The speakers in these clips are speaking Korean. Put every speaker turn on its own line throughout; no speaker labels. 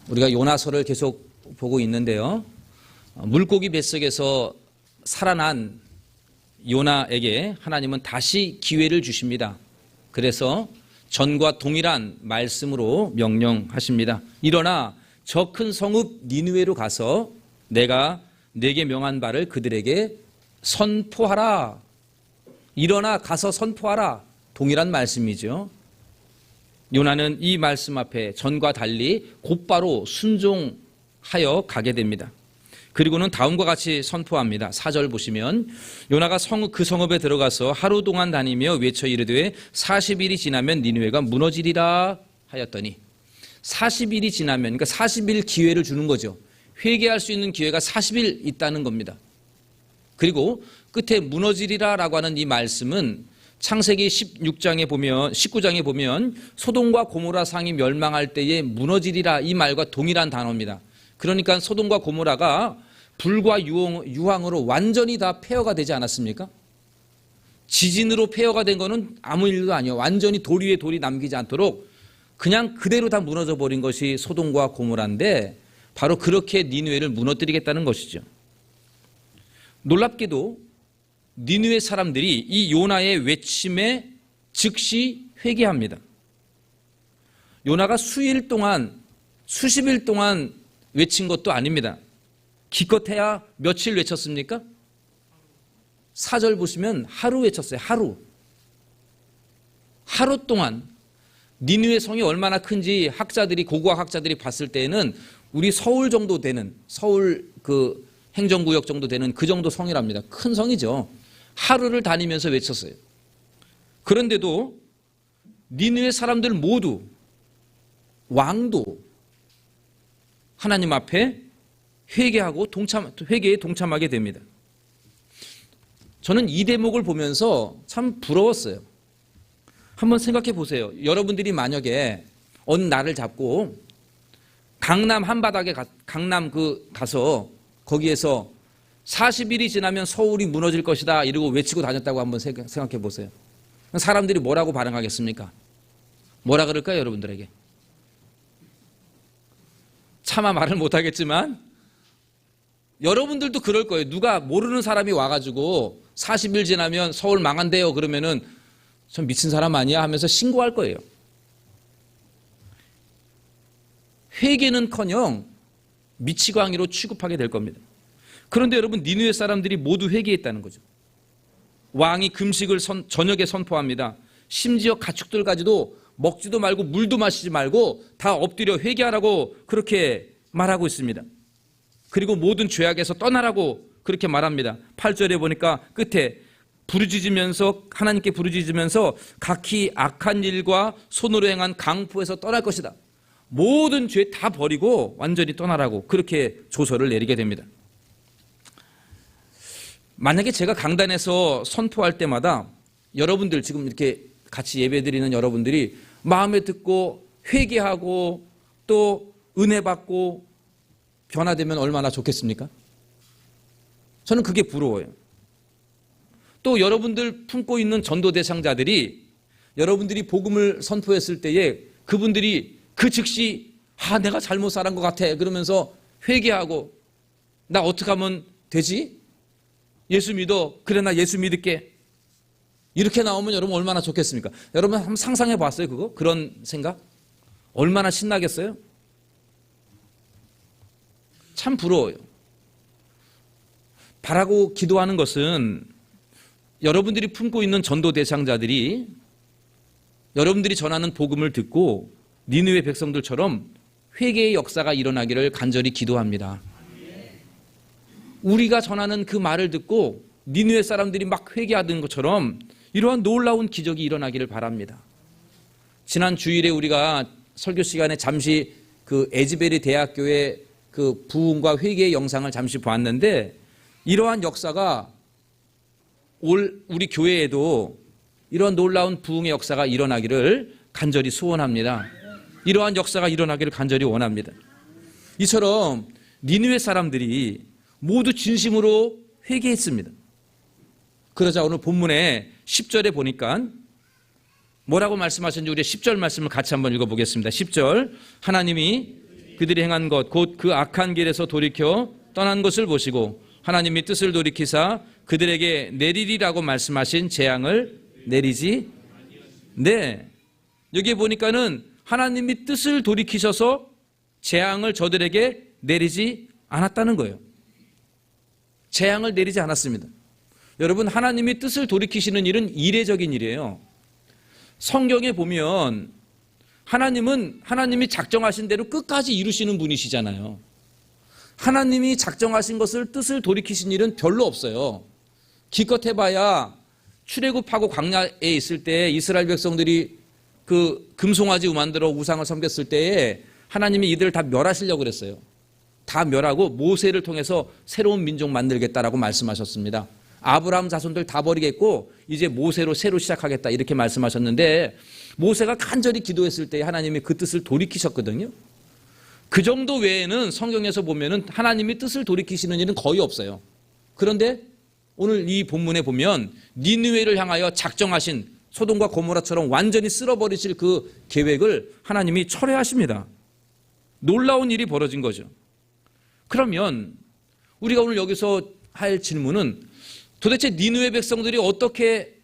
우리가 요나서를 계속 보고 있는데요. 물고기 뱃속에서 살아난 요나에게 하나님은 다시 기회를 주십니다. 그래서 전과 동일한 말씀으로 명령하십니다. 일어나 저 큰 성읍 니느웨로 가서 내가 네게 명한 바를 그들에게 선포하라. 일어나 가서 선포하라. 동일한 말씀이죠. 요나는 이 말씀 앞에 전과 달리 곧바로 순종하여 가게 됩니다. 그리고는 다음과 같이 선포합니다. 4절 보시면 요나가 그 성읍에 들어가서 하루 동안 다니며 외쳐 이르되 40일이 지나면 니느웨가 무너지리라 하였더니 40일이 지나면, 그러니까 40일 기회를 주는 거죠. 회개할 수 있는 기회가 40일 있다는 겁니다. 그리고 끝에 무너지리라라고 하는 이 말씀은 창세기 19장에 보면 소돔과 고모라 상이 멸망할 때에 무너지리라 이 말과 동일한 단어입니다. 그러니까 소돔과 고모라가 불과 유황으로 완전히 다 폐허가 되지 않았습니까? 지진으로 폐허가 된 거는 아무 일도 아니에요. 완전히 돌 위에 돌이 남기지 않도록 그냥 그대로 다 무너져 버린 것이 소돔과 고모라인데 바로 그렇게 니느웨를 무너뜨리겠다는 것이죠. 놀랍게도 니느웨 사람들이 이 요나의 외침에 즉시 회개합니다. 요나가 수십 일 동안 외친 것도 아닙니다. 기껏해야 며칠 외쳤습니까? 4절 보시면 하루 외쳤어요. 하루 동안. 니느웨 성이 얼마나 큰지 고고학 학자들이 봤을 때에는 우리 서울 정도 되는, 서울 그 행정구역 정도 되는 그 정도 성이랍니다. 큰 성이죠. 하루를 다니면서 외쳤어요. 그런데도 니느웨 사람들 모두, 왕도 하나님 앞에 회개에 동참하게 됩니다. 저는 이 대목을 보면서 참 부러웠어요. 한번 생각해 보세요. 여러분들이 만약에 어느 날을 잡고 강남 한바닥에 가서 거기에서 40일이 지나면 서울이 무너질 것이다 이러고 외치고 다녔다고 한번 생각해 보세요. 사람들이 뭐라고 반응하겠습니까? 뭐라 그럴까요, 여러분들에게? 차마 말을 못하겠지만 여러분들도 그럴 거예요. 누가 모르는 사람이 와가지고 40일 지나면 서울 망한대요 그러면은 전 미친 사람 아니야 하면서 신고할 거예요. 회개는커녕 미치광이로 취급하게 될 겁니다. 그런데 여러분, 니느웨 사람들이 모두 회개했다는 거죠. 왕이 금식을 저녁에 선포합니다. 심지어 가축들까지도 먹지도 말고 물도 마시지 말고 다 엎드려 회개하라고 그렇게 말하고 있습니다. 그리고 모든 죄악에서 떠나라고 그렇게 말합니다. 8절에 보니까 끝에 하나님께 부르짖으면서 각히 악한 일과 손으로 행한 강포에서 떠날 것이다. 모든 죄 다 버리고 완전히 떠나라고 그렇게 조서를 내리게 됩니다. 만약에 제가 강단에서 선포할 때마다 여러분들 지금 이렇게 같이 예배드리는 여러분들이 마음에 듣고 회개하고 또 은혜 받고 변화되면 얼마나 좋겠습니까? 저는 그게 부러워요. 또 여러분들 품고 있는 전도 대상자들이 여러분들이 복음을 선포했을 때에 그분들이 그 즉시 내가 잘못 살은 것 같아 그러면서 회개하고 나 어떻게 하면 되지? 예수 믿어. 그래 나 예수 믿을게. 이렇게 나오면 여러분 얼마나 좋겠습니까? 여러분 한번 상상해 봤어요 그거? 그런 생각? 얼마나 신나겠어요? 참 부러워요. 바라고 기도하는 것은 여러분들이 품고 있는 전도 대상자들이 여러분들이 전하는 복음을 듣고 니느웨 백성들처럼 회개의 역사가 일어나기를 간절히 기도합니다. 우리가 전하는 그 말을 듣고 니느웨 사람들이 막 회개하던 것처럼 이러한 놀라운 기적이 일어나기를 바랍니다. 지난 주일에 우리가 설교 시간에 잠시 그 에즈베리 대학교의 그 부흥과 회개의 영상을 잠시 보았는데 이러한 역사가 우리 교회에도 이런 놀라운 부흥의 역사가 일어나기를 간절히 소원합니다. 이러한 역사가 일어나기를 간절히 원합니다. 이처럼 니느웨 사람들이 모두 진심으로 회개했습니다. 그러자 오늘 본문의 10절에 보니까 뭐라고 말씀하셨는지 우리 10절 말씀을 같이 한번 읽어보겠습니다. 10절 하나님이 그들이 행한 것 곧 그 악한 길에서 돌이켜 떠난 것을 보시고 하나님이 뜻을 돌이키사 그들에게 내리리라고 말씀하신 재앙을 내리지. 네, 여기 보니까는 하나님이 뜻을 돌이키셔서 재앙을 저들에게 내리지 않았다는 거예요. 재앙을 내리지 않았습니다. 여러분, 하나님이 뜻을 돌이키시는 일은 이례적인 일이에요. 성경에 보면 하나님이 작정하신 대로 끝까지 이루시는 분이시잖아요. 하나님이 작정하신 것을 뜻을 돌이키신 일은 별로 없어요. 기껏 해봐야 출애굽하고 광야에 있을 때 이스라엘 백성들이 그 금송아지 만들어 우상을 섬겼을 때에 하나님이 이들을 다 멸하시려고 그랬어요. 다 멸하고 모세를 통해서 새로운 민족 만들겠다라고 말씀하셨습니다. 아브라함 자손들 다 버리겠고 이제 모세로 새로 시작하겠다 이렇게 말씀하셨는데 모세가 간절히 기도했을 때 하나님이 그 뜻을 돌이키셨거든요. 그 정도 외에는 성경에서 보면은 하나님이 뜻을 돌이키시는 일은 거의 없어요. 그런데 오늘 이 본문에 보면 니느웨를 향하여 작정하신 소돔과 고모라처럼 완전히 쓸어버리실 그 계획을 하나님이 철회하십니다. 놀라운 일이 벌어진 거죠. 그러면 우리가 오늘 여기서 할 질문은 도대체 니느웨 백성들이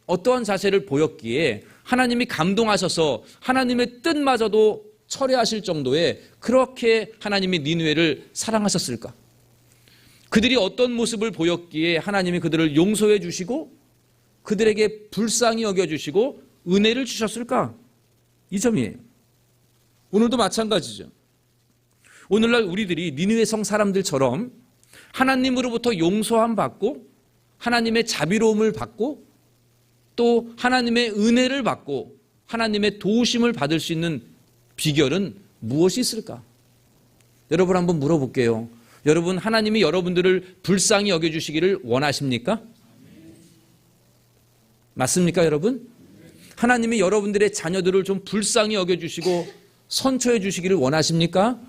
어떠한 자세를 보였기에 하나님이 감동하셔서 하나님의 뜻마저도 철회하실 정도의 그렇게 하나님이 니느웨를 사랑하셨을까? 그들이 어떤 모습을 보였기에 하나님이 그들을 용서해 주시고 그들에게 불쌍히 여겨주시고 은혜를 주셨을까? 이 점이에요. 오늘도 마찬가지죠. 오늘날 우리들이 니느웨 성 사람들처럼 하나님으로부터 용서함 받고 하나님의 자비로움을 받고 또 하나님의 은혜를 받고 하나님의 도우심을 받을 수 있는 비결은 무엇이 있을까? 여러분 한번 물어볼게요. 여러분, 하나님이 여러분들을 불쌍히 여겨주시기를 원하십니까? 맞습니까, 여러분? 하나님이 여러분들의 자녀들을 좀 불쌍히 여겨주시고 선처해 주시기를 원하십니까?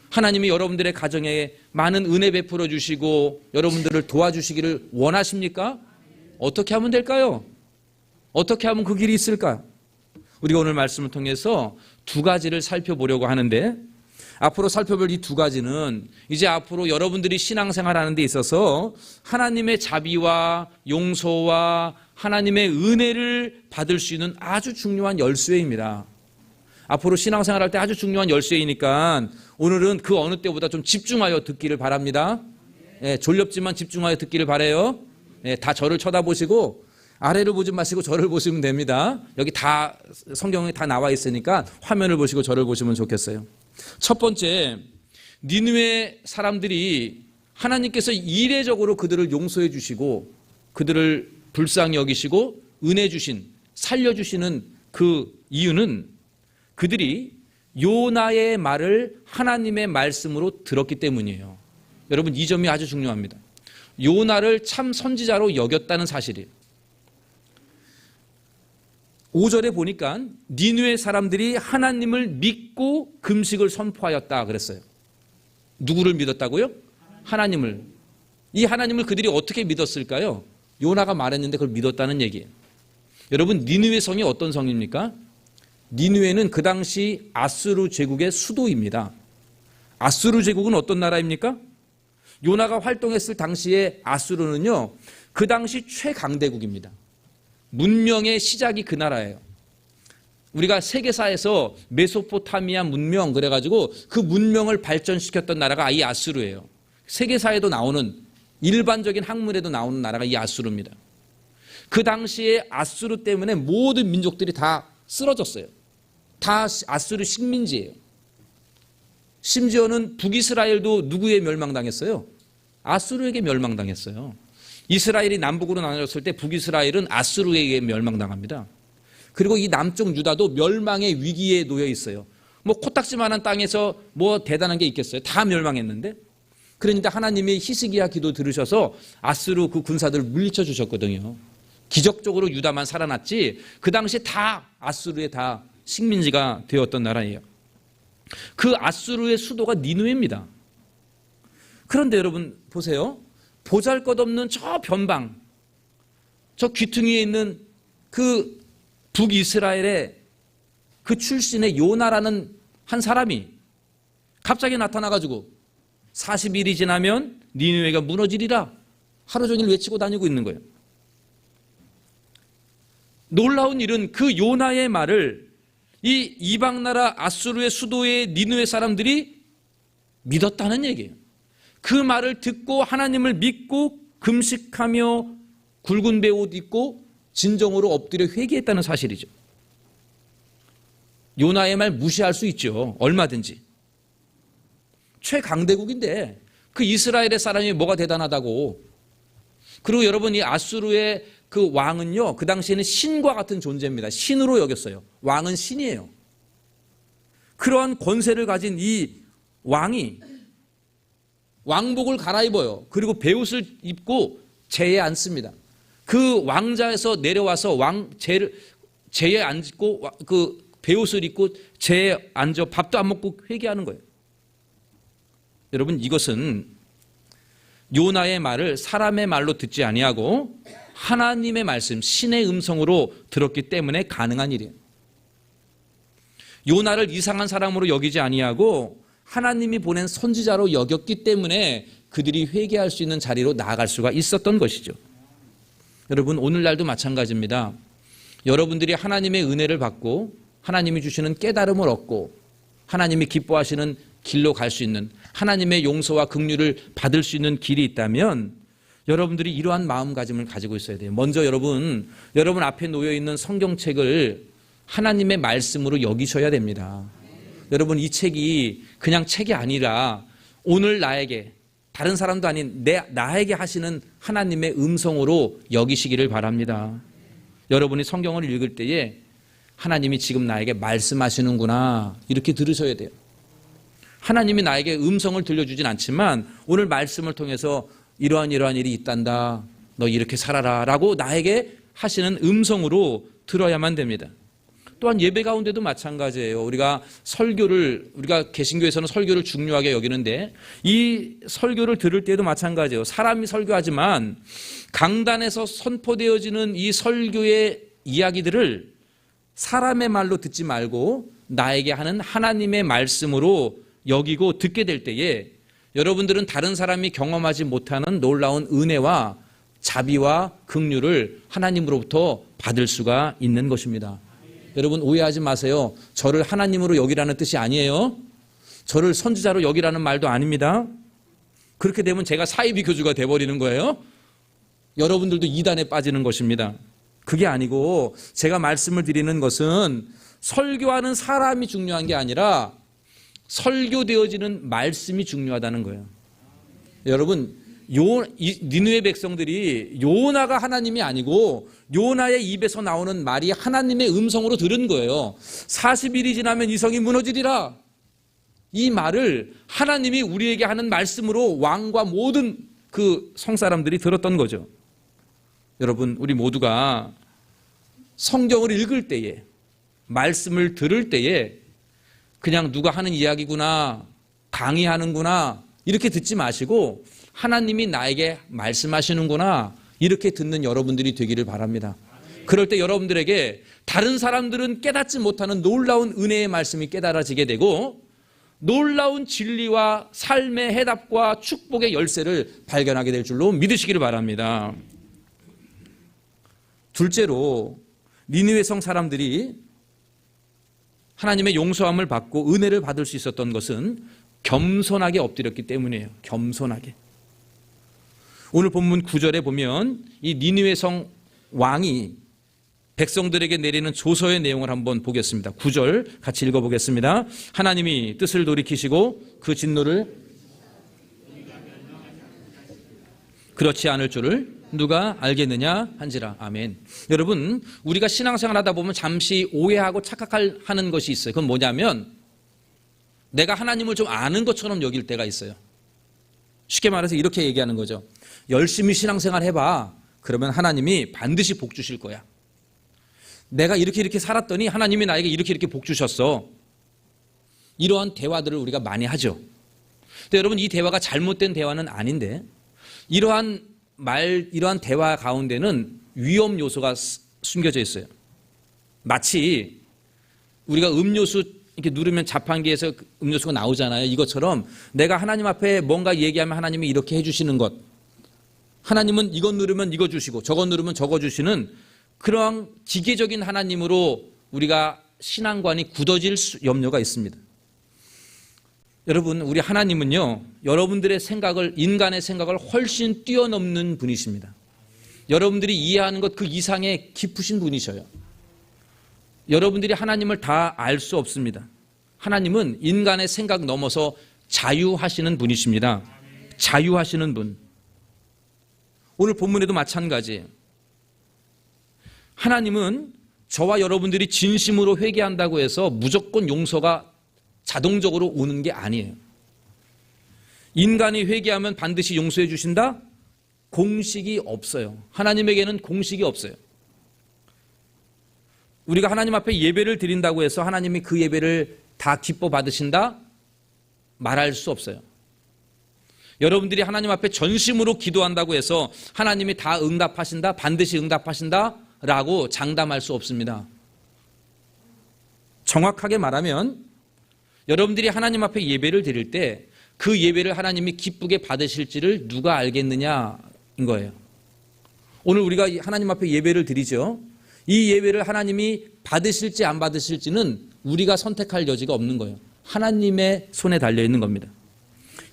하나님이 여러분들의 가정에 많은 은혜 베풀어 주시고 여러분들을 도와주시기를 원하십니까? 어떻게 하면 될까요? 어떻게 하면 그 길이 있을까? 우리가 오늘 말씀을 통해서 두 가지를 살펴보려고 하는데 앞으로 살펴볼 이 두 가지는 이제 앞으로 여러분들이 신앙생활하는 데 있어서 하나님의 자비와 용서와 하나님의 은혜를 받을 수 있는 아주 중요한 열쇠입니다. 앞으로 신앙생활할 때 아주 중요한 열쇠이니까 오늘은 그 어느 때보다 좀 집중하여 듣기를 바랍니다. 졸렵지만 집중하여 듣기를 바라요. 다 저를 쳐다보시고 아래를 보지 마시고 저를 보시면 됩니다. 여기 다 성경에 다 나와 있으니까 화면을 보시고 저를 보시면 좋겠어요. 첫 번째, 니느웨 사람들이 하나님께서 이례적으로 그들을 용서해 주시고 그들을 불쌍히 여기시고 은혜 주신, 살려주시는 그 이유는 그들이 요나의 말을 하나님의 말씀으로 들었기 때문이에요. 여러분, 이 점이 아주 중요합니다. 요나를 참 선지자로 여겼다는 사실이에요. 5절에 보니까 니느웨 사람들이 하나님을 믿고 금식을 선포하였다 그랬어요. 누구를 믿었다고요? 하나님을. 이 하나님을 그들이 어떻게 믿었을까요? 요나가 말했는데 그걸 믿었다는 얘기예요. 여러분, 니느웨 성이 어떤 성입니까? 니느웨는 그 당시 아수르 제국의 수도입니다. 아수르 제국은 어떤 나라입니까? 요나가 활동했을 당시에 아수르는요, 그 당시 최강대국입니다. 문명의 시작이 그 나라예요. 우리가 세계사에서 메소포타미아 문명 그래가지고 그 문명을 발전시켰던 나라가 이 아수르예요. 세계사에도 나오는 일반적인 학문에도 나오는 나라가 이 아수르입니다. 그 당시에 아수르 때문에 모든 민족들이 다 쓰러졌어요. 다 아수르 식민지예요. 심지어는 북이스라엘도 누구에 멸망당했어요? 아수르에게 멸망당했어요. 이스라엘이 남북으로 나눠졌을 때 북이스라엘은 아수르에게 멸망당합니다. 그리고 이 남쪽 유다도 멸망의 위기에 놓여 있어요. 뭐 코딱지만한 땅에서 뭐 대단한 게 있겠어요? 다 멸망했는데. 그러니까 하나님이 히스기야 기도 들으셔서 아수르 그 군사들을 물리쳐 주셨거든요. 기적적으로 유다만 살아났지 그 당시 다 아수르의 다 식민지가 되었던 나라예요. 그 아수르의 수도가 니느웨입니다. 그런데 여러분 보세요. 보잘것없는 저 변방, 저 귀퉁이에 있는 그 북이스라엘의 그 출신의 요나라는 한 사람이 갑자기 나타나가지고 40일이 지나면 니느웨가 무너지리라 하루 종일 외치고 다니고 있는 거예요. 놀라운 일은 그 요나의 말을 이 이방나라 아수르의 수도의 니느웨 사람들이 믿었다는 얘기예요. 그 말을 듣고 하나님을 믿고 금식하며 굵은 배 옷 입고 진정으로 엎드려 회개했다는 사실이죠. 요나의 말 무시할 수 있죠. 얼마든지. 최강대국인데 그 이스라엘의 사람이 뭐가 대단하다고. 그리고 여러분, 이 아수르의 그 왕은요, 그 당시에는 신과 같은 존재입니다. 신으로 여겼어요. 왕은 신이에요. 그러한 권세를 가진 이 왕이 왕복을 갈아입어요. 그리고 베옷을 입고 제에 앉습니다. 그 왕자에서 내려와서 제에 앉고 그 베옷을 입고 제에 앉아 밥도 안 먹고 회개하는 거예요. 여러분, 이것은 요나의 말을 사람의 말로 듣지 아니하고 하나님의 말씀, 신의 음성으로 들었기 때문에 가능한 일이에요. 요나를 이상한 사람으로 여기지 아니하고 하나님이 보낸 선지자로 여겼기 때문에 그들이 회개할 수 있는 자리로 나아갈 수가 있었던 것이죠. 여러분, 오늘날도 마찬가지입니다. 여러분들이 하나님의 은혜를 받고 하나님이 주시는 깨달음을 얻고 하나님이 기뻐하시는 길로 갈 수 있는, 하나님의 용서와 긍휼을 받을 수 있는 길이 있다면 여러분들이 이러한 마음가짐을 가지고 있어야 돼요. 먼저 여러분 앞에 놓여 있는 성경책을 하나님의 말씀으로 여기셔야 됩니다. 여러분, 이 책이 그냥 책이 아니라 오늘 나에게, 다른 사람도 아닌 나에게 하시는 하나님의 음성으로 여기시기를 바랍니다. 여러분이 성경을 읽을 때에 하나님이 지금 나에게 말씀하시는구나, 이렇게 들으셔야 돼요. 하나님이 나에게 음성을 들려주진 않지만 오늘 말씀을 통해서 이러한 일이 있단다, 너 이렇게 살아라 라고 나에게 하시는 음성으로 들어야만 됩니다. 또한 예배 가운데도 마찬가지예요. 우리가 개신교에서는 설교를 중요하게 여기는데 이 설교를 들을 때도 마찬가지예요. 사람이 설교하지만 강단에서 선포되어지는 이 설교의 이야기들을 사람의 말로 듣지 말고 나에게 하는 하나님의 말씀으로 여기고 듣게 될 때에 여러분들은 다른 사람이 경험하지 못하는 놀라운 은혜와 자비와 긍휼을 하나님으로부터 받을 수가 있는 것입니다. 여러분, 오해하지 마세요. 저를 하나님으로 여기라는 뜻이 아니에요. 저를 선지자로 여기라는 말도 아닙니다. 그렇게 되면 제가 사이비 교주가 돼버리는 거예요. 여러분들도 이단에 빠지는 것입니다. 그게 아니고 제가 말씀을 드리는 것은 설교하는 사람이 중요한 게 아니라 설교되어지는 말씀이 중요하다는 거예요. 여러분, 니느웨 백성들이 요나가 하나님이 아니고 요나의 입에서 나오는 말이 하나님의 음성으로 들은 거예요. 40일이 지나면 이 성이 무너지리라. 이 말을 하나님이 우리에게 하는 말씀으로 왕과 모든 그 성사람들이 들었던 거죠. 여러분, 우리 모두가 성경을 읽을 때에, 말씀을 들을 때에 그냥 누가 하는 이야기구나, 강의하는구나 이렇게 듣지 마시고 하나님이 나에게 말씀하시는구나 이렇게 듣는 여러분들이 되기를 바랍니다. 그럴 때 여러분들에게 다른 사람들은 깨닫지 못하는 놀라운 은혜의 말씀이 깨달아지게 되고 놀라운 진리와 삶의 해답과 축복의 열쇠를 발견하게 될 줄로 믿으시기를 바랍니다. 둘째로, 니느웨 성 사람들이 하나님의 용서함을 받고 은혜를 받을 수 있었던 것은 겸손하게 엎드렸기 때문이에요. 겸손하게. 오늘 본문 9절에 보면 이 니느웨 성 왕이 백성들에게 내리는 조서의 내용을 한번 보겠습니다. 9절 같이 읽어보겠습니다. 하나님이 뜻을 돌이키시고 그 진노를 그렇지 않을 줄을 누가 알겠느냐 한지라. 아멘. 여러분, 우리가 신앙생활 하다 보면 잠시 오해하고 착각하는 것이 있어요. 그건 뭐냐면 내가 하나님을 좀 아는 것처럼 여길 때가 있어요. 쉽게 말해서 이렇게 얘기하는 거죠. 열심히 신앙생활 해봐. 그러면 하나님이 반드시 복 주실 거야. 내가 이렇게 살았더니 하나님이 나에게 이렇게 복 주셨어. 이러한 대화들을 우리가 많이 하죠. 근데 여러분, 이 대화가 잘못된 대화는 아닌데 이러한 대화 가운데는 위험 요소가 숨겨져 있어요. 마치 우리가 음료수 이렇게 누르면 자판기에서 음료수가 나오잖아요. 이것처럼 내가 하나님 앞에 뭔가 얘기하면 하나님이 이렇게 해주시는 것, 하나님은 이것 누르면 이거 주시고 저것 누르면 저거 주시는 그러한 기계적인 하나님으로 우리가 신앙관이 굳어질 염려가 있습니다. 여러분, 우리 하나님은요, 여러분들의 생각을, 인간의 생각을 훨씬 뛰어넘는 분이십니다. 여러분들이 이해하는 것 그 이상의 깊으신 분이셔요. 여러분들이 하나님을 다 알 수 없습니다. 하나님은 인간의 생각 넘어서 자유하시는 분이십니다. 자유하시는 분. 오늘 본문에도 마찬가지예요. 하나님은 저와 여러분들이 진심으로 회개한다고 해서 무조건 용서가 자동적으로 오는 게 아니에요. 인간이 회개하면 반드시 용서해 주신다? 공식이 없어요. 하나님에게는 공식이 없어요. 우리가 하나님 앞에 예배를 드린다고 해서 하나님이 그 예배를 다 기뻐 받으신다? 말할 수 없어요. 여러분들이 하나님 앞에 전심으로 기도한다고 해서 하나님이 다 응답하신다? 반드시 응답하신다? 라고 장담할 수 없습니다. 정확하게 말하면 여러분들이 하나님 앞에 예배를 드릴 때 그 예배를 하나님이 기쁘게 받으실지를 누가 알겠느냐인 거예요. 오늘 우리가 하나님 앞에 예배를 드리죠. 이 예배를 하나님이 받으실지 안 받으실지는 우리가 선택할 여지가 없는 거예요. 하나님의 손에 달려있는 겁니다.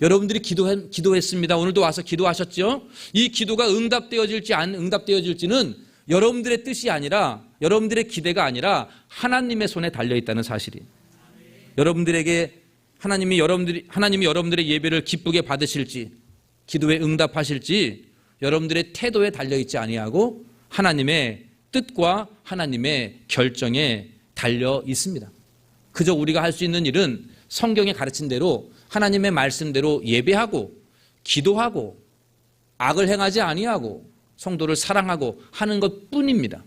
여러분들이 기도했습니다. 오늘도 와서 기도하셨죠? 이 기도가 응답되어질지 안 응답되어질지는 여러분들의 뜻이 아니라, 여러분들의 기대가 아니라 하나님의 손에 달려있다는 사실이에요. 여러분들에게 하나님이 여러분들의 예배를 기쁘게 받으실지, 기도에 응답하실지 여러분들의 태도에 달려있지 아니하고 하나님의 뜻과 하나님의 결정에 달려 있습니다. 그저 우리가 할 수 있는 일은 성경에 가르친 대로 하나님의 말씀대로 예배하고 기도하고 악을 행하지 아니하고 성도를 사랑하고 하는 것뿐입니다.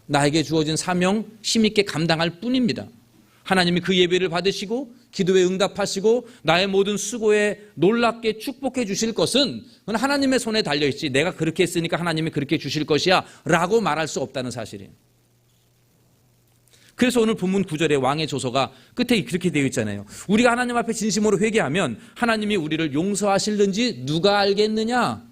나에게 주어진 사명 힘있게 감당할 뿐입니다. 하나님이 그 예배를 받으시고 기도에 응답하시고 나의 모든 수고에 놀랍게 축복해 주실 것은 그건 하나님의 손에 달려있지 내가 그렇게 했으니까 하나님이 그렇게 주실 것이야 라고 말할 수 없다는 사실이에요. 그래서 오늘 본문 9절에 왕의 조서가 끝에 그렇게 되어 있잖아요. 우리가 하나님 앞에 진심으로 회개하면 하나님이 우리를 용서하실는지 누가 알겠느냐.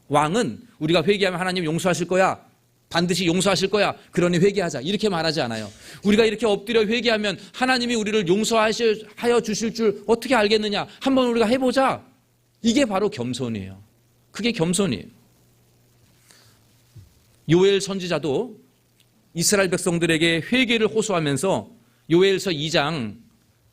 왕은 우리가 회개하면 하나님 용서하실 거야, 반드시 용서하실 거야, 그러니 회개하자 이렇게 말하지 않아요. 우리가 이렇게 엎드려 회개하면 하나님이 우리를 용서하여 주실 줄 어떻게 알겠느냐, 한번 우리가 해보자. 이게 바로 겸손이에요. 그게 겸손이에요. 요엘 선지자도 이스라엘 백성들에게 회개를 호소하면서 요엘서 2장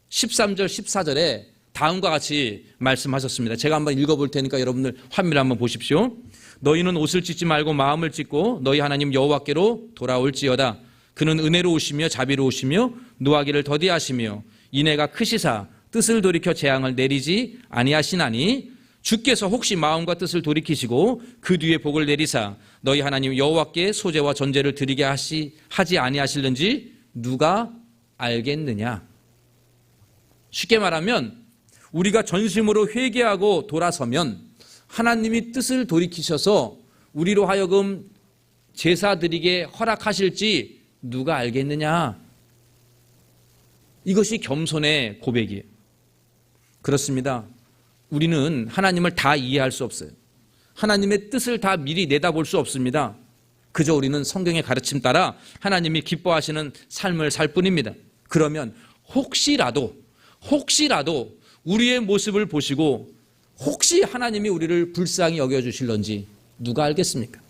13절 14절에 다음과 같이 말씀하셨습니다. 제가 한번 읽어볼 테니까 여러분들 화면을 한번 보십시오. 너희는 옷을 찢지 말고 마음을 찢고 너희 하나님 여호와께로 돌아올지어다. 그는 은혜로우시며 자비로우시며 노하기를 더디하시며 인애가 크시사 뜻을 돌이켜 재앙을 내리지 아니하시나니 주께서 혹시 마음과 뜻을 돌이키시고 그 뒤에 복을 내리사 너희 하나님 여호와께 소제와 전제를 드리게 하지 아니하실는지 누가 알겠느냐. 쉽게 말하면 우리가 전심으로 회개하고 돌아서면 하나님이 뜻을 돌이키셔서 우리로 하여금 제사 드리게 허락하실지 누가 알겠느냐. 이것이 겸손의 고백이에요. 그렇습니다. 우리는 하나님을 다 이해할 수 없어요. 하나님의 뜻을 다 미리 내다볼 수 없습니다. 그저 우리는 성경의 가르침 따라 하나님이 기뻐하시는 삶을 살 뿐입니다. 그러면 혹시라도 우리의 모습을 보시고 혹시 하나님이 우리를 불쌍히 여겨주실런지 누가 알겠습니까?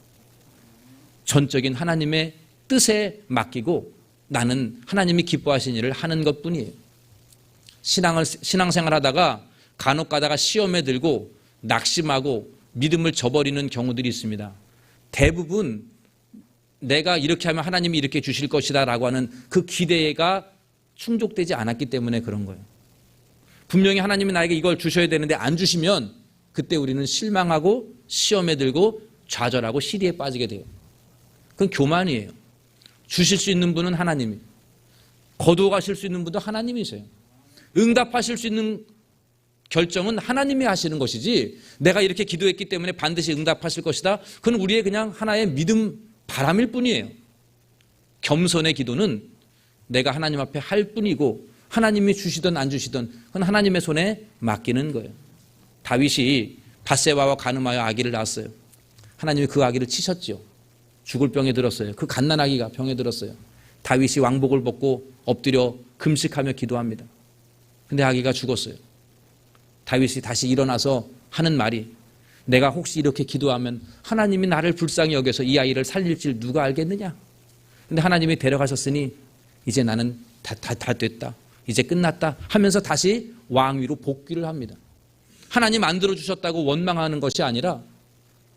전적인 하나님의 뜻에 맡기고 나는 하나님이 기뻐하신 일을 하는 것뿐이에요. 신앙생활 하다가 간혹 가다가 시험에 들고 낙심하고 믿음을 저버리는 경우들이 있습니다. 대부분 내가 이렇게 하면 하나님이 이렇게 주실 것이다 라고 하는 그 기대가 충족되지 않았기 때문에 그런 거예요. 분명히 하나님이 나에게 이걸 주셔야 되는데 안 주시면 그때 우리는 실망하고 시험에 들고 좌절하고 시리에 빠지게 돼요. 그건 교만이에요. 주실 수 있는 분은 하나님이, 거두어 가실 수 있는 분도 하나님이세요. 응답하실 수 있는 결정은 하나님이 하시는 것이지 내가 이렇게 기도했기 때문에 반드시 응답하실 것이다. 그건 우리의 그냥 하나의 믿음 바람일 뿐이에요. 겸손의 기도는 내가 하나님 앞에 할 뿐이고 하나님이 주시든 안 주시든 그건 하나님의 손에 맡기는 거예요. 다윗이 밧세바와 간음하여 아기를 낳았어요. 하나님이 그 아기를 치셨죠. 죽을 병에 들었어요. 그 갓난아기가 병에 들었어요. 다윗이 왕복을 벗고 엎드려 금식하며 기도합니다. 근데 아기가 죽었어요. 다윗이 다시 일어나서 하는 말이, 내가 혹시 이렇게 기도하면 하나님이 나를 불쌍히 여겨서 이 아이를 살릴 줄 누가 알겠느냐. 근데 하나님이 데려가셨으니 이제 나는 다 됐다, 이제 끝났다 하면서 다시 왕위로 복귀를 합니다. 하나님 안 들어주셨다고 원망하는 것이 아니라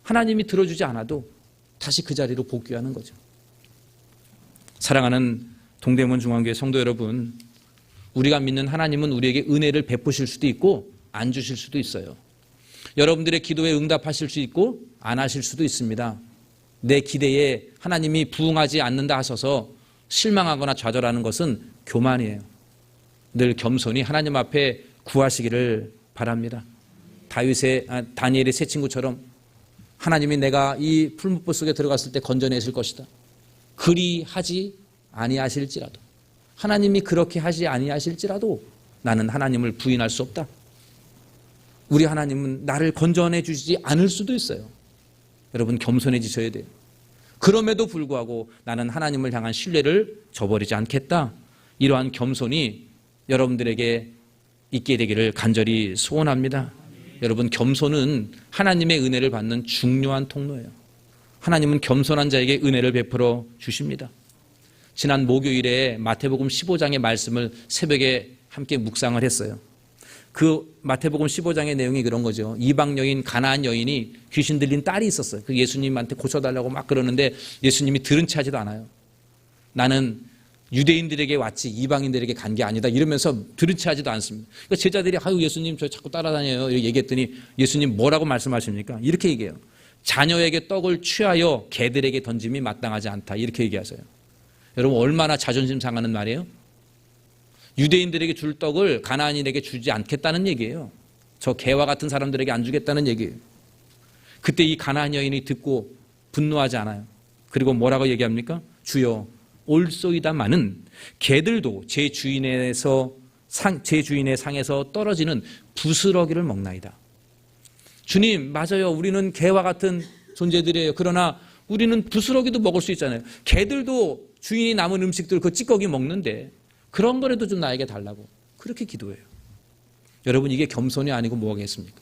하나님이 들어주지 않아도 다시 그 자리로 복귀하는 거죠. 사랑하는 동대문 중앙교회 성도 여러분, 우리가 믿는 하나님은 우리에게 은혜를 베푸실 수도 있고 안 주실 수도 있어요. 여러분들의 기도에 응답하실 수 있고 안 하실 수도 있습니다. 내 기대에 하나님이 부응하지 않는다 하셔서 실망하거나 좌절하는 것은 교만이에요. 늘 겸손히 하나님 앞에 구하시기를 바랍니다. 다니엘의 세 친구처럼 하나님이 내가 이 풀무불 속에 들어갔을 때 건져내실 것이다. 그리 하지 아니하실지라도, 하나님이 그렇게 하지 아니하실지라도 나는 하나님을 부인할 수 없다. 우리 하나님은 나를 건져내 주시지 않을 수도 있어요. 여러분, 겸손해지셔야 돼요. 그럼에도 불구하고 나는 하나님을 향한 신뢰를 저버리지 않겠다. 이러한 겸손이 여러분들에게 있게 되기를 간절히 소원합니다. 여러분, 겸손은 하나님의 은혜를 받는 중요한 통로예요. 하나님은 겸손한 자에게 은혜를 베풀어 주십니다. 지난 목요일에 마태복음 15장의 말씀을 새벽에 함께 묵상을 했어요. 그 마태복음 15장의 내용이 그런 거죠. 이방 여인, 가나안 여인이 귀신 들린 딸이 있었어요. 그 예수님한테 고쳐달라고 막 그러는데 예수님이 들은 체 하지도 않아요. 나는 유대인들에게 왔지 이방인들에게 간 게 아니다 이러면서 들은 체 하지도 않습니다. 그러니까 제자들이 아유 예수님 저 자꾸 따라다녀요 이렇게 얘기했더니 예수님 뭐라고 말씀하십니까? 이렇게 얘기해요. 자녀에게 떡을 취하여 개들에게 던짐이 마땅하지 않다 이렇게 얘기하세요. 여러분, 얼마나 자존심 상하는 말이에요? 유대인들에게 줄 떡을 가나안인에게 주지 않겠다는 얘기예요. 저 개와 같은 사람들에게 안 주겠다는 얘기예요. 그때 이 가나안 여인이 듣고 분노하지 않아요. 그리고 뭐라고 얘기합니까? 주여 올소이다마는 개들도 제 주인의 상에서 떨어지는 부스러기를 먹나이다. 주님, 맞아요. 우리는 개와 같은 존재들이에요. 그러나 우리는 부스러기도 먹을 수 있잖아요. 개들도 주인이 남은 음식들 그 찌꺼기 먹는데 그런 거라도 좀 나에게 달라고 그렇게 기도해요. 여러분, 이게 겸손이 아니고 뭐겠습니까?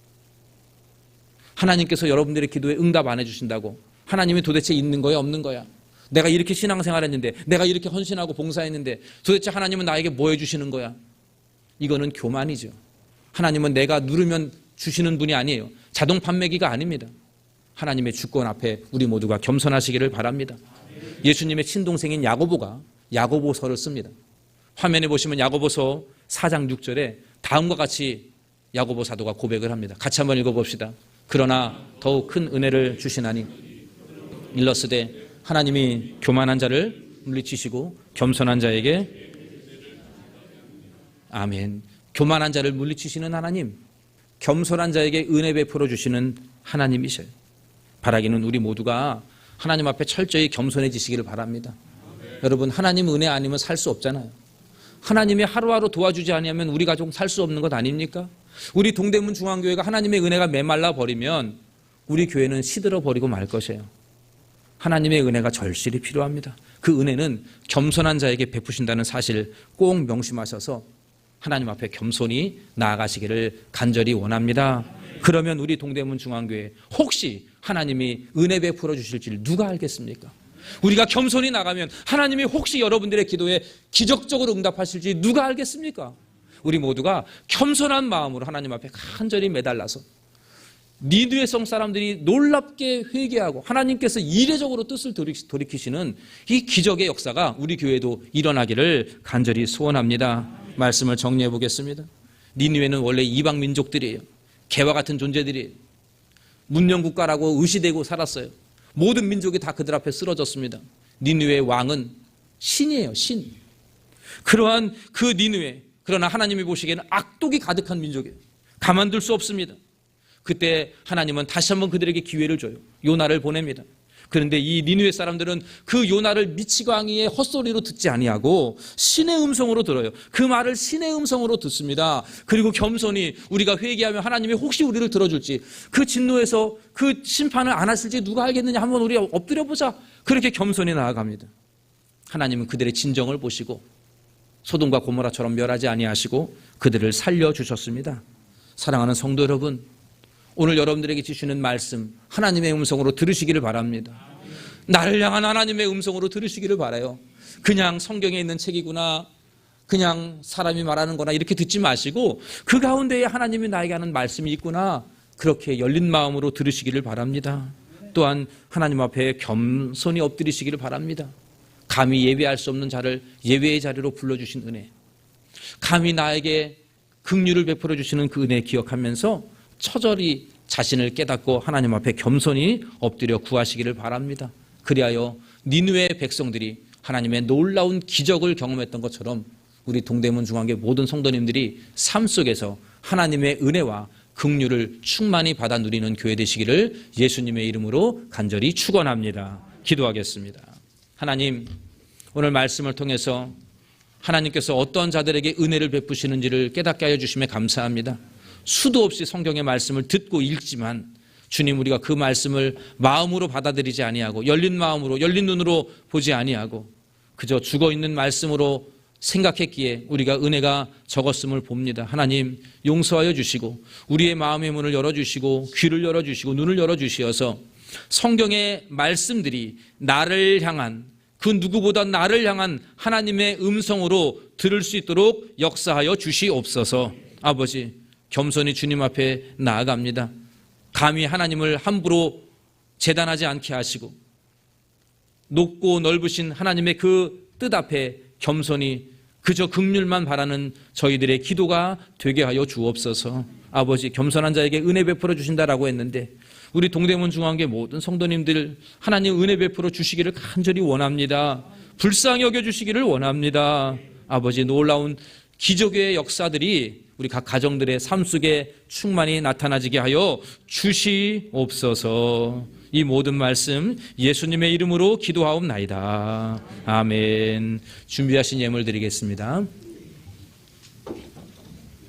하나님께서 여러분들의 기도에 응답 안 해주신다고 하나님이 도대체 있는 거야 없는 거야? 내가 이렇게 신앙생활했는데, 내가 이렇게 헌신하고 봉사했는데 도대체 하나님은 나에게 뭐 해주시는 거야? 이거는 교만이죠. 하나님은 내가 누르면 주시는 분이 아니에요. 자동 판매기가 아닙니다. 하나님의 주권 앞에 우리 모두가 겸손하시기를 바랍니다. 예수님의 친동생인 야고보가 야고보서를 씁니다. 화면에 보시면 야고보서 4장 6절에 다음과 같이 야고보 사도가 고백을 합니다. 같이 한번 읽어봅시다. 그러나 더욱 큰 은혜를 주시나니 일러스되 하나님이 교만한 자를 물리치시고 겸손한 자에게, 아멘, 교만한 자를 물리치시는 하나님, 겸손한 자에게 은혜 베풀어 주시는 하나님이셔요. 바라기는 우리 모두가 하나님 앞에 철저히 겸손해지시기를 바랍니다. 여러분, 하나님 은혜 아니면 살 수 없잖아요. 하나님이 하루하루 도와주지 않으면 우리 가족 살 수 없는 것 아닙니까? 우리 동대문 중앙교회가 하나님의 은혜가 메말라 버리면 우리 교회는 시들어 버리고 말 것이에요. 하나님의 은혜가 절실히 필요합니다. 그 은혜는 겸손한 자에게 베푸신다는 사실 꼭 명심하셔서 하나님 앞에 겸손히 나아가시기를 간절히 원합니다. 그러면 우리 동대문 중앙교회 혹시 하나님이 은혜 베풀어 주실 줄 누가 알겠습니까? 우리가 겸손히 나가면 하나님이 혹시 여러분들의 기도에 기적적으로 응답하실지 누가 알겠습니까? 우리 모두가 겸손한 마음으로 하나님 앞에 간절히 매달라서 니느웨 성 사람들이 놀랍게 회개하고 하나님께서 이례적으로 뜻을 돌이키시는 이 기적의 역사가 우리 교회도 일어나기를 간절히 소원합니다. 말씀을 정리해 보겠습니다. 니느웨는 원래 이방 민족들이에요. 개와 같은 존재들이에요. 문명국가라고 의시되고 살았어요. 모든 민족이 다 그들 앞에 쓰러졌습니다. 니느웨의 왕은 신이에요, 신. 그러한 그 니느웨, 그러나 하나님이 보시기에는 악독이 가득한 민족이에요. 가만둘 수 없습니다. 그때 하나님은 다시 한번 그들에게 기회를 줘요. 요나를 보냅니다. 그런데 이 니느웨 사람들은 그 요나를 미치광이의 헛소리로 듣지 아니하고 신의 음성으로 들어요. 그 말을 신의 음성으로 듣습니다. 그리고 겸손히 우리가 회개하면 하나님이 혹시 우리를 들어줄지, 그 진노에서 그 심판을 안 하실지 누가 알겠느냐, 한번 우리 엎드려 보자. 그렇게 겸손히 나아갑니다. 하나님은 그들의 진정을 보시고 소돔과 고모라처럼 멸하지 아니하시고 그들을 살려주셨습니다. 사랑하는 성도 여러분, 오늘 여러분들에게 주시는 말씀 하나님의 음성으로 들으시기를 바랍니다. 나를 향한 하나님의 음성으로 들으시기를 바라요. 그냥 성경에 있는 책이구나, 그냥 사람이 말하는 거나 이렇게 듣지 마시고 그 가운데에 하나님이 나에게 하는 말씀이 있구나, 그렇게 열린 마음으로 들으시기를 바랍니다. 또한 하나님 앞에 겸손히 엎드리시기를 바랍니다. 감히 예배할 수 없는 자를 예배의 자리로 불러주신 은혜, 감히 나에게 긍휼을 베풀어 주시는 그 은혜 기억하면서 처절히 자신을 깨닫고 하나님 앞에 겸손히 엎드려 구하시기를 바랍니다. 그리하여 니느웨 백성들이 하나님의 놀라운 기적을 경험했던 것처럼 우리 동대문 중앙교회 모든 성도님들이 삶 속에서 하나님의 은혜와 긍휼을 충만히 받아 누리는 교회 되시기를 예수님의 이름으로 간절히 축원합니다. 기도하겠습니다. 하나님, 오늘 말씀을 통해서 하나님께서 어떤 자들에게 은혜를 베푸시는지를 깨닫게 하여 주심에 감사합니다. 수도 없이 성경의 말씀을 듣고 읽지만 주님, 우리가 그 말씀을 마음으로 받아들이지 아니하고 열린 마음으로, 열린 눈으로 보지 아니하고 그저 죽어있는 말씀으로 생각했기에 우리가 은혜가 적었음을 봅니다. 하나님, 용서하여 주시고 우리의 마음의 문을 열어주시고 귀를 열어주시고 눈을 열어주시어서 성경의 말씀들이 나를 향한, 그 누구보다 나를 향한 하나님의 음성으로 들을 수 있도록 역사하여 주시옵소서. 아버지, 겸손히 주님 앞에 나아갑니다. 감히 하나님을 함부로 재단하지 않게 하시고 높고 넓으신 하나님의 그 뜻 앞에 겸손히 그저 긍휼만 바라는 저희들의 기도가 되게 하여 주옵소서. 아버지, 겸손한 자에게 은혜 베풀어 주신다라고 했는데 우리 동대문 중앙교회 모든 성도님들 하나님 은혜 베풀어 주시기를 간절히 원합니다. 불쌍히 여겨주시기를 원합니다. 아버지, 놀라운 기적의 역사들이 우리 각 가정들의 삶 속에 충만히 나타나지게 하여 주시옵소서. 이 모든 말씀 예수님의 이름으로 기도하옵나이다. 아멘. 준비하신 예물 드리겠습니다.